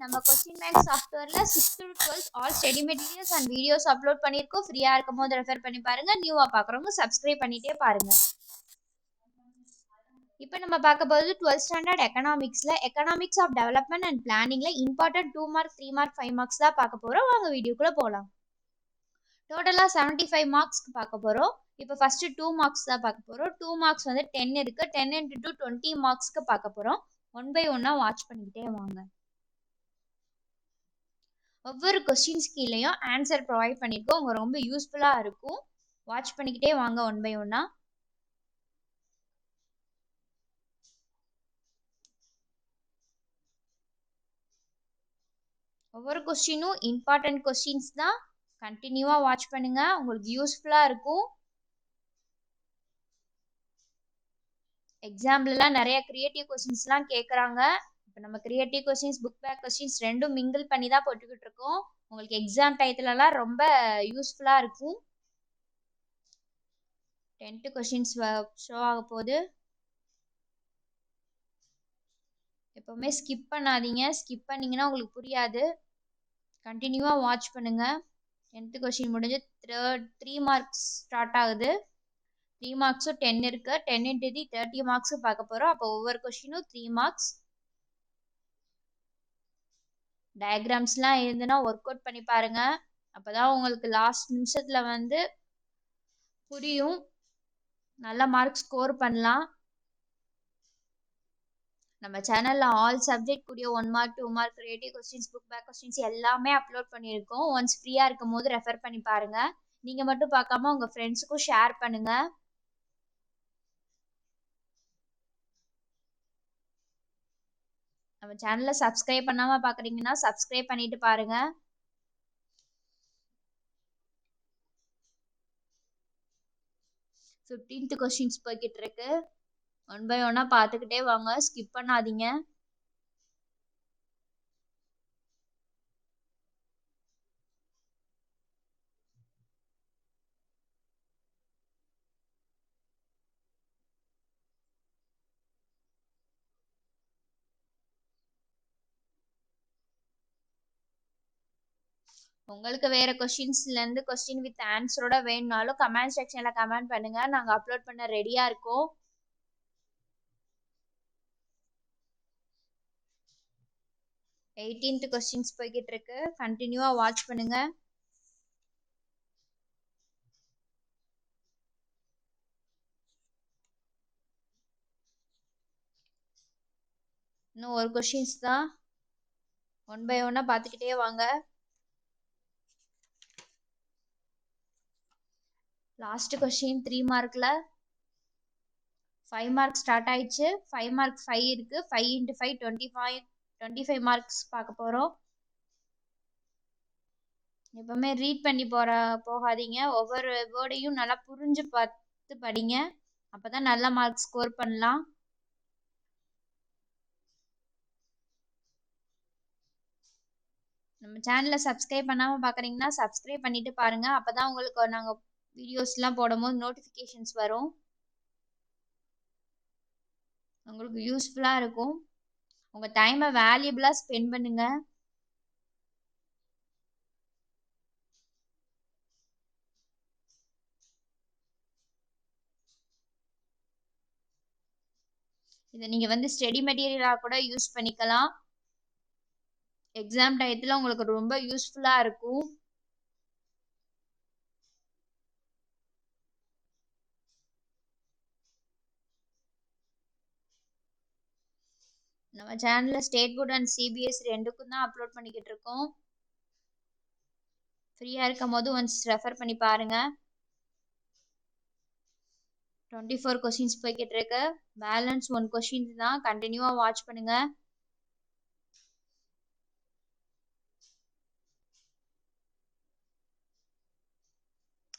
நம்ம question bank சாஃப்ட்வேர்ல 6th to 12th all study materials and videos upload பண்ணியிருக்கோம். ஃப்ரீயா இருக்கும் போது ரெஃபர் பண்ணி பாருங்க. நியூவா பார்க்குறவங்க சப்ஸ்கிரைப் பண்ணிட்டே பாருங்க. இப்போ நம்ம பார்க்க போகிறது 12th standard economics of development and பிளானிங்ல இம்பார்ட்டன்ட் 2 மார்க் 3 மார்க் 5 மார்க்ஸ் தான் பார்க்க போறோம். வாங்க வீடியோக்குள்ள போகலாம். டோட்டலாக 75 மார்க்ஸ்க்கு பார்க்க போகிறோம். இப்போ ஃபர்ஸ்ட் 2 மார்க்ஸ் தான் பார்க்க போகிறோம். 2 மார்க்ஸ் வந்து 10 இருக்கு. 10 into 2 20 மார்க்ஸ்க்கு பார்க்க போகிறோம். 1 by 1 வாட்ச் பண்ணிக்கிட்டே வாங்க. ஒவ்வொரு கொஸ்டின்ஸ் கீழேயும் ஆன்சர் ப்ரொவைட் பண்ணியிருக்கோம். உங்களுக்கு ரொம்ப யூஸ்ஃபுல்லாக இருக்கும். வாட்ச் பண்ணிக்கிட்டே வாங்க 1 by 1. ஒவ்வொரு கொஸ்டினும் இம்பார்ட்டன்ட் கொஸ்டின்ஸ் தான். கண்டினியூவாக வாட்ச் பண்ணுங்க. உங்களுக்கு யூஸ்ஃபுல்லாக இருக்கும். எக்ஸாம்லலாம் நிறைய கிரியேட்டிவ் கொஸ்டின்ஸ்லாம் கேட்குறாங்க. இப்போ நம்ம creative questions book back questions ரெண்டும் மிங்கிள் பண்ணி தான் போட்டுக்கிட்டு இருக்கோம். உங்களுக்கு எக்ஸாம் டயத்துலலாம் ரொம்ப யூஸ்ஃபுல்லாக இருக்கும். 10th கொஸ்டின்ஸ் ஷோ ஆக போகுது. எப்போவுமே ஸ்கிப் பண்ணாதீங்க. ஸ்கிப் பண்ணிங்கன்னா உங்களுக்கு புரியாது. கண்டினியூவாக வாட்ச் பண்ணுங்கள். 10th கொஸ்டின் முடிஞ்சு 3 மார்க்ஸ் ஸ்டார்ட் ஆகுது. 3 மார்க்ஸும் 10 இருக்கு. 10 into 3 30 மார்க்ஸும் பார்க்க போகிறோம். அப்போ ஒவ்வொரு கொஸ்டினும் 3 மார்க்ஸ். டயக்ராம்ஸ்லாம் இருந்துன்னா ஒர்க் அவுட் பண்ணி பாருங்க. அப்போதான் உங்களுக்கு லாஸ்ட் நிமிஷத்தில் வந்து புரியும். நல்ல மார்க் ஸ்கோர் பண்ணலாம். நம்ம சேனலில் ஆல் சப்ஜெக்ட் கூடிய 1 mark 2 mark creative questions book back questions எல்லாமே அப்லோட் பண்ணியிருக்கோம். ஒன்ஸ் ஃப்ரீயாக இருக்கும் போது ரெஃபர் பண்ணி பாருங்கள். நீங்கள் மட்டும் பார்க்காம உங்கள் ஃப்ரெண்ட்ஸுக்கும் ஷேர் பண்ணுங்கள். நம்ம சேனலை சப்ஸ்கிரைப் பண்ணாமல் பார்க்குறீங்கன்னா சப்ஸ்கிரைப் பண்ணிட்டு பாருங்கள். ஃபிஃப்டீன்த் கொஸ்டின்ஸ் போய்கிட்டு இருக்கு. 1 by 1 பார்த்துக்கிட்டே வாங்க. ஸ்கிப் பண்ணாதீங்க. உங்களுக்கு வேற கொஸ்டின்ஸ்லேருந்து கொஸ்டின் வித் ஆன்சரோட வேணும்னாலும் கமெண்ட் செக்ஷனில் கமெண்ட் பண்ணுங்க. நாங்கள் அப்லோட் பண்ண ரெடியாக இருக்கோம். எயிட்டீன்த் கொஸ்டின்ஸ் போய்கிட்டு இருக்கு. கண்டினியூவாக வாட்ச் பண்ணுங்க. இன்னும் ஒரு கொஸ்டின்ஸ் தான். 1 by 1 பார்த்துக்கிட்டே வாங்க. லாஸ்ட் கொஸ்டின் 3 மார்க்கில் 5 மார்க் ஸ்டார்ட் ஆயிடுச்சு. 5 மார்க் 5 இருக்கு. 5 into 5 25 மார்க்ஸ் பார்க்க போகிறோம். எப்பவுமே ரீட் பண்ணி போகாதீங்க. ஒவ்வொரு வேர்டையும் நல்லா புரிஞ்சு பார்த்து படிங்க. அப்போ தான் நல்ல மார்க் ஸ்கோர் பண்ணலாம். நம்ம சேனலை சப்ஸ்கிரைப் பண்ணாமல் பார்க்குறீங்கன்னா சப்ஸ்கிரைப் பண்ணிட்டு பாருங்கள். அப்போ தான் உங்களுக்கு நாங்கள் வீடியோஸ்லாம் போடும்போது நோட்டிஃபிகேஷன்ஸ் வரும். உங்களுக்கு யூஸ்ஃபுல்லாக இருக்கும். உங்கள் டைமை வேல்யூபிளாக ஸ்பெண்ட் பண்ணுங்கள். இதை நீங்கள் வந்து ஸ்டடி மெட்டீரியலாக கூட யூஸ் பண்ணிக்கலாம். எக்ஸாம் டயத்தில் உங்களுக்கு ரொம்ப யூஸ்ஃபுல்லாக இருக்கும். நம்ம சேனலில் ஸ்டேட் போர்ட் அண்ட் சிபிஎஸ்சி ரெண்டுக்கும் தான் அப்லோட் பண்ணிக்கிட்டு இருக்கோம். ஃப்ரீயாக இருக்கும் போது ஒன்ஸ் ரெஃபர் பண்ணி பாருங்கள். 24 கொஸ்டின்ஸ் போய்கிட்டு இருக்கு. பேலன்ஸ் 1 கொஸ்டின்ஸ் தான். கண்டினியூவாக வாட்ச் பண்ணுங்கள்.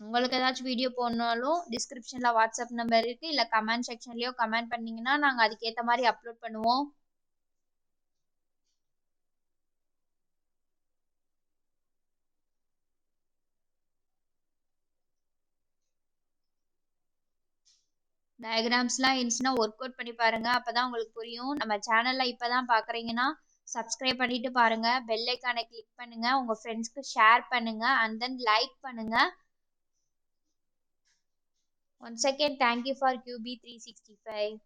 உங்களுக்கு ஏதாச்சும் வீடியோ போடனாலும் டிஸ்கிரிப்ஷனில் வாட்ஸ்அப் நம்பர் இருக்குது. இல்லை கமெண்ட் செக்ஷன்லேயோ கமெண்ட் பண்ணிங்கன்னா நாங்கள் அதுக்கேற்ற மாதிரி அப்லோட் பண்ணுவோம். டயக்ராம்ஸ்லாம் இருந்துச்சுன்னா ஒர்க் அவுட் பண்ணி பாருங்கள். அப்போ தான் உங்களுக்கு புரியும். நம்ம சேனலில் இப்போ தான் பார்க்குறீங்கன்னா சப்ஸ்கிரைப் பண்ணிட்டு பாருங்க. பெல் ஐக்கானை கிளிக் பண்ணுங்க. உங்க ஃப்ரெண்ட்ஸ்க்கு ஷேர் பண்ணுங்க அண்ட் தென் லைக் பண்ணுங்க. Once again, thank you for QB365.